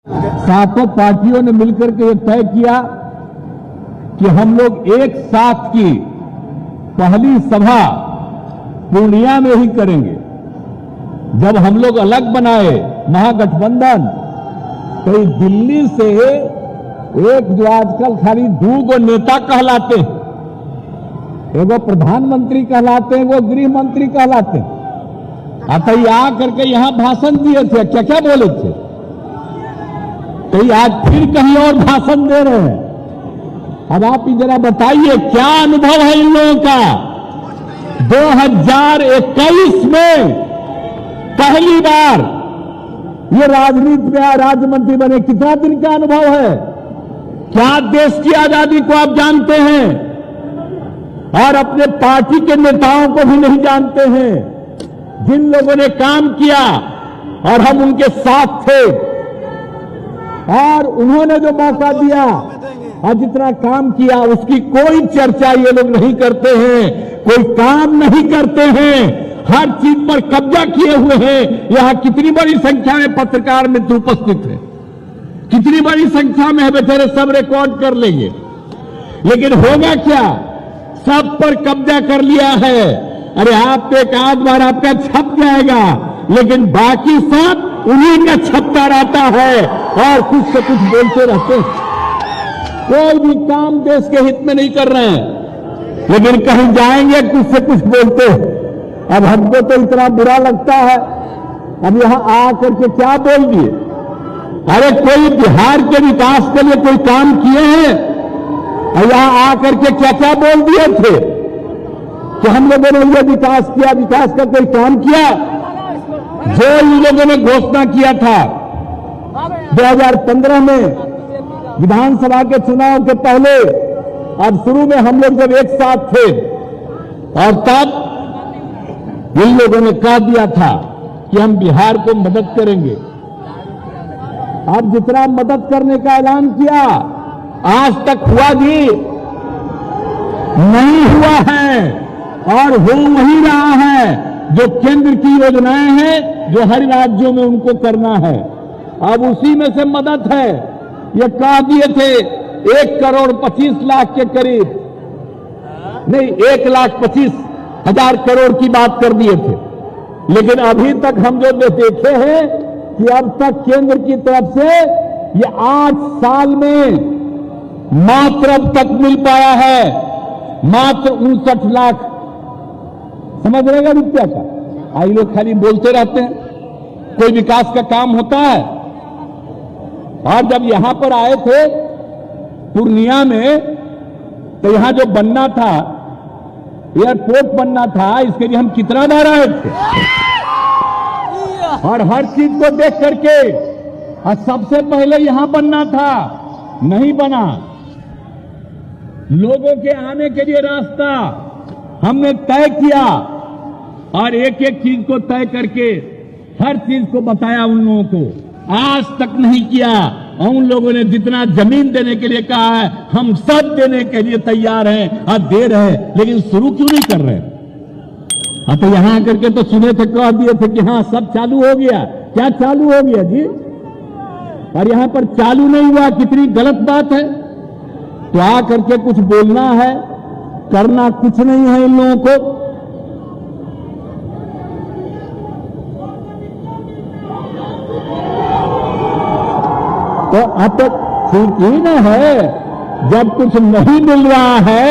सातों पार्टियों ने मिलकर के ये तय किया कि हम लोग एक साथ की पहली सभा पूर्णिया में ही करेंगे। जब हम लोग अलग बनाए महागठबंधन, तो दिल्ली से एक जो आजकल खाली दो गो नेता कहलाते हैं, एगो प्रधानमंत्री कहलाते हैं, वो गृह मंत्री कहलाते हैं, अतः ये आ करके यहां भाषण दिए थे, क्या क्या बोले थे, तो आज फिर कहीं और भाषण दे रहे हैं। अब आप जरा बताइए क्या अनुभव है इन लोगों का। 2021 में पहली बार ये राजनीति में राज्य मंत्री बने, कितना दिन का अनुभव है, क्या देश की आजादी को आप जानते हैं और अपने पार्टी के नेताओं को भी नहीं जानते हैं, जिन लोगों ने काम किया और हम उनके साथ थे और उन्होंने जो मौका दिया और जितना काम किया उसकी कोई चर्चा ये लोग नहीं करते हैं, कोई काम नहीं करते हैं, हर चीज पर कब्जा किए हुए हैं। यहां कितनी बड़ी संख्या में पत्रकार मित्र उपस्थित है, कितनी बड़ी संख्या में है, बेचारे सब रिकॉर्ड कर लेंगे, लेकिन होगा क्या, सब पर कब्जा कर लिया है। अरे आप पे एक आध बार आपका छप जाएगा, लेकिन बाकी सब उन्हीं का छपता रहता है और कुछ से कुछ बोलते रहते हैं। कोई भी काम देश के हित में नहीं कर रहे हैं, लेकिन कहीं जाएंगे कुछ से कुछ बोलते हैं। अब हमको तो इतना बुरा लगता है, अब यहां आकर के क्या बोल दिए। अरे कोई बिहार के विकास के लिए कोई काम किए हैं और यहां आकर के क्या क्या बोल दिए थे कि हम लोगों ने ये विकास किया, विकास का कोई काम किया। जो इन लोगों ने घोषणा किया था 2015 में विधानसभा के चुनाव के पहले, अब शुरू में हम लोग जब एक साथ थे और तब इन लोगों ने कह दिया था कि हम बिहार को मदद करेंगे। अब जितना मदद करने का ऐलान किया आज तक हुआ जी नहीं हुआ है और हो वही रहा है जो केंद्र की योजनाएं हैं, जो हर राज्यों में उनको करना है। अब उसी में से मदद है। ये कह दिए थे 1,25,00,000 के करीब, नहीं 1,25,000 करोड़ की बात कर दिए थे, लेकिन अभी तक हम जो देखे हैं कि अब तक केंद्र की तरफ से ये 8 साल में मात्र अब तक मिल पाया है मात्र 59 लाख, समझ रहेगा रुपया का। आई लोग खाली बोलते रहते हैं, कोई विकास का काम होता है। और जब यहां पर आए थे पूर्णिया में, तो यहां जो बनना था, एयरपोर्ट बनना था, इसके लिए हम कितना बार आए थे और हर चीज को देख करके, और सबसे पहले यहां बनना था, नहीं बना। लोगों के आने के लिए रास्ता हमने तय किया और एक एक चीज को तय करके हर चीज को बताया उन लोगों को। आज तक नहीं किया। उन लोगों ने जितना जमीन देने के लिए कहा है, हम सब देने के लिए तैयार हैं और दे रहे हैं, लेकिन शुरू क्यों नहीं कर रहे। हाँ, तो यहां आकर के तो सुने थे, कह दिए थे कि हाँ सब चालू हो गया। क्या चालू हो गया जी? और यहां पर चालू नहीं हुआ, कितनी गलत बात है। तो आ करके कुछ बोलना है, करना कुछ नहीं है इन लोगों को। तो अब तक ठीक ही न है, जब कुछ नहीं मिल रहा है।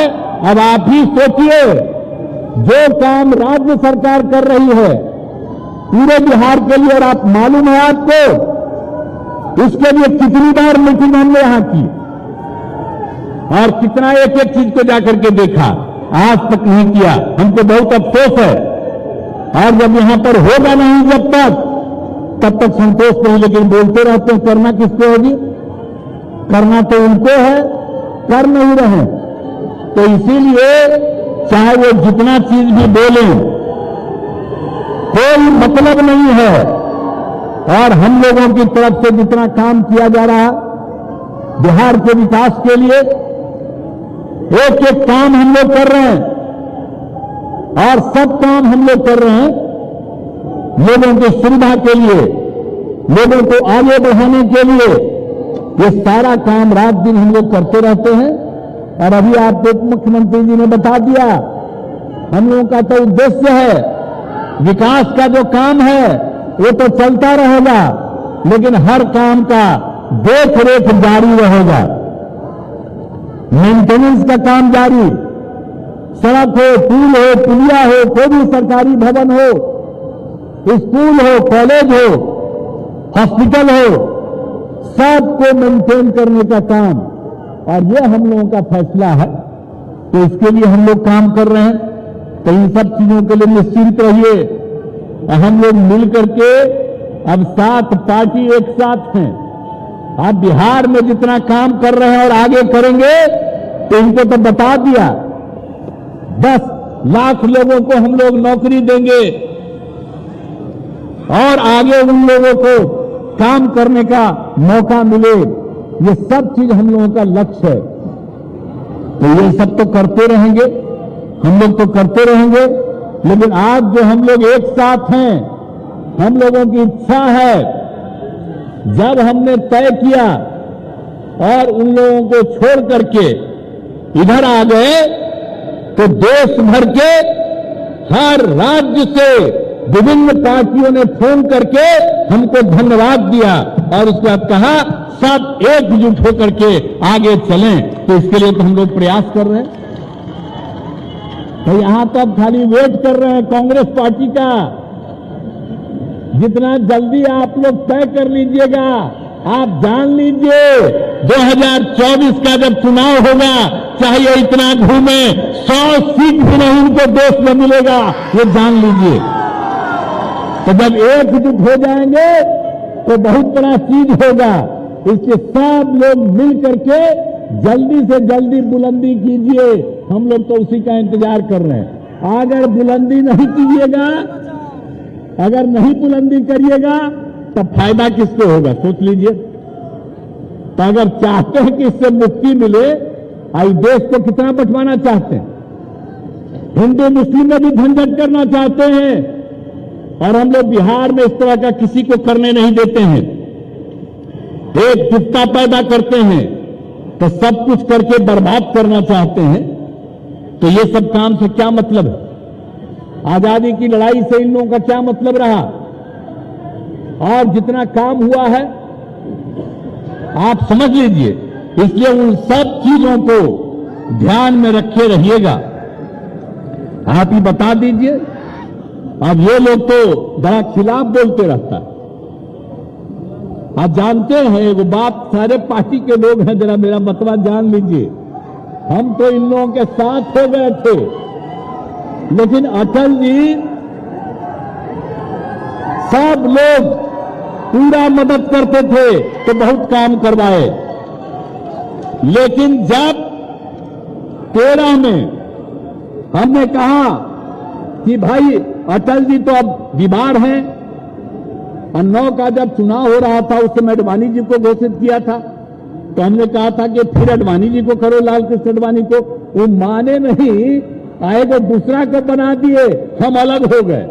अब आप ही सोचिए, जो काम राज्य सरकार कर रही है पूरे बिहार के लिए, और आप मालूम है आपको, इसके लिए कितनी बार मीटिंग हमने यहां की और कितना एक एक चीज को जाकर के देखा, आज तक नहीं किया। हमको बहुत अफसोस है। और जब यहां पर होगा नहीं जब तक, तब तक संतोष नहीं, लेकिन बोलते रहते हैं। करना किसको होगी? करना तो उनको है, कर नहीं रहे। तो इसीलिए चाहे वो जितना चीज भी बोले, कोई मतलब नहीं है। और हम लोगों की तरफ से जितना काम किया जा रहा बिहार के विकास के लिए, एक एक काम हम लोग कर रहे हैं और सब काम हम लोग कर रहे हैं लोगों की सुविधा के लिए। लोगों को आगे बढ़ाने के लिए ये सारा काम रात दिन हम लोग करते रहते हैं। और अभी आपको मुख्यमंत्री जी ने बता दिया, हम लोगों का तो उद्देश्य है, विकास का जो काम है वो तो चलता रहेगा, लेकिन हर काम का देख रेख जारी रहेगा, मेंटेनेंस का काम जारी, सड़क हो, पुल हो, पुलिया हो, कोई भी सरकारी भवन हो, स्कूल हो, कॉलेज हो, हॉस्पिटल हो, सबको मेंटेन करने का काम। और ये हम लोगों का फैसला है, तो इसके लिए हम लोग काम कर रहे हैं। तो इन सब चीजों के लिए निश्चिंत रहिए। हम लोग मिल करके अब 7 पार्टी एक साथ हैं। आप बिहार में जितना काम कर रहे हैं और आगे करेंगे, तो इनको तो बता दिया 10 लाख लोगों को हम लोग नौकरी देंगे और आगे उन लोगों को काम करने का मौका मिले। ये सब चीज हम लोगों का लक्ष्य है। तो ये सब तो करते रहेंगे, हम लोग तो करते रहेंगे, लेकिन आज जो हम लोग एक साथ हैं, हम लोगों की इच्छा है, जब हमने तय किया और उन लोगों को छोड़ करके इधर आ गए, तो देश भर के हर राज्य से विभिन्न पार्टियों ने फोन करके हमको धन्यवाद दिया और उसके बाद कहा सब एकजुट होकर के आगे चलें। तो इसके लिए तो हम लोग प्रयास कर रहे हैं। तो यहां तो अब खाली वेट कर रहे हैं कांग्रेस पार्टी का। जितना जल्दी आप लोग तय कर लीजिएगा, आप जान लीजिए 2024 का जब चुनाव होगा, चाहे ये इतना घूमे, 100 सीट भी नहीं उनको देश में मिलेगा, ये जान लीजिए। तो जब एकजुट हो जाएंगे तो बहुत बड़ा चीज होगा। इसलिए सब लोग मिल करके जल्दी से जल्दी बुलंदी कीजिए। हम लोग तो उसी का इंतजार कर रहे हैं। अगर बुलंदी नहीं कीजिएगा, अगर नहीं बुलंदी करिएगा, तब फायदा किसको होगा, सोच लीजिए। तो अगर चाहते हैं कि इससे मुक्ति मिले, आई देश को कितना बंटवाना चाहते हैं, हिंदू मुस्लिम में भी झंझट करना चाहते हैं, और हम लोग बिहार में इस तरह का किसी को करने नहीं देते हैं। एक जुटता पैदा करते हैं तो सब कुछ करके बर्बाद करना चाहते हैं। तो ये सब काम से क्या मतलब है? आजादी की लड़ाई से इन लोगों का क्या मतलब रहा? और जितना काम हुआ है आप समझ लीजिए। इसलिए उन सब चीजों को ध्यान में रखे रहिएगा। आप ही बता दीजिए। अब ये लोग तो बड़ा खिलाफ बोलते रहता है। आप जानते हैं वो बात, सारे पार्टी के लोग हैं, जरा मेरा मतवा जान लीजिए। हम तो इन लोगों के साथ हो गए थे, लेकिन अटल जी सब लोग पूरा मदद करते थे तो बहुत काम करवाए। लेकिन जब 13 में हमने कहा कि भाई अटल जी तो अब बीमार हैं, और 9 का जब चुनाव हो रहा था उस समय अडवाणी जी को घोषित किया था, तो हमने कहा था कि फिर अडवाणी जी को करो, लाल कृष्ण अडवाणी को। वो माने नहीं, आए तो दूसरा को बना दिए, हम अलग हो गए।